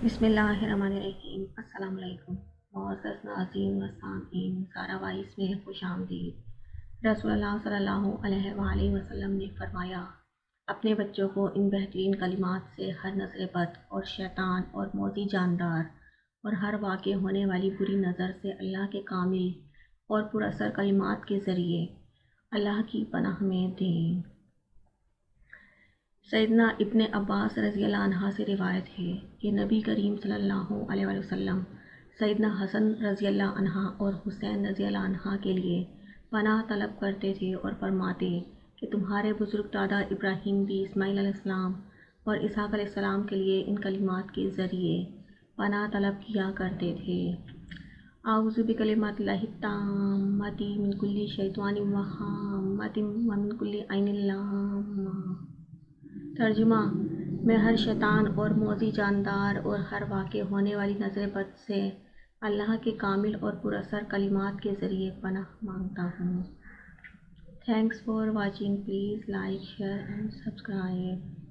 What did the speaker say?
بسم اللہ الرحمن الرحیم۔ السلام علیکم معزز ناظرین و سامعین، سارہ وائس میں خوش آمدید۔ رسول اللہ صلی اللہ علیہ وآلہ وسلم نے فرمایا، اپنے بچوں کو ان بہترین کلمات سے ہر نظر بد اور شیطان اور موذی جاندار اور ہر واقع ہونے والی بری نظر سے اللہ کے کامل اور پر اثر کلمات کے ذریعے اللہ کی پناہ میں دیں۔ سیدنا ابن عباس رضی اللہ عنہ سے روایت ہے کہ نبی کریم صلی اللہ علیہ وآلہ وسلم سیدنا حسن رضی اللہ عنہ اور حسین رضی اللہ عنہ کے لیے پناہ طلب کرتے تھے اور فرماتے کہ تمہارے بزرگ دادا ابراہیم بھی اسماعیل علیہ السلام اور اسحاق علیہ السلام کے لیے ان کلمات کے ذریعے پناہ طلب کیا کرتے تھے۔ اعوذ بکلمات اللہ التامات من کل شیطان وہامۃ ومن کل عین لامہ۔ ترجمہ: میں ہر شیطان اور موذی جاندار اور ہر واقع ہونے والی نظر بد سے اللہ کے کامل اور پر اثر کلمات کے ذریعے پناہ مانگتا ہوں۔ Thanks for watching, please like, share and subscribe.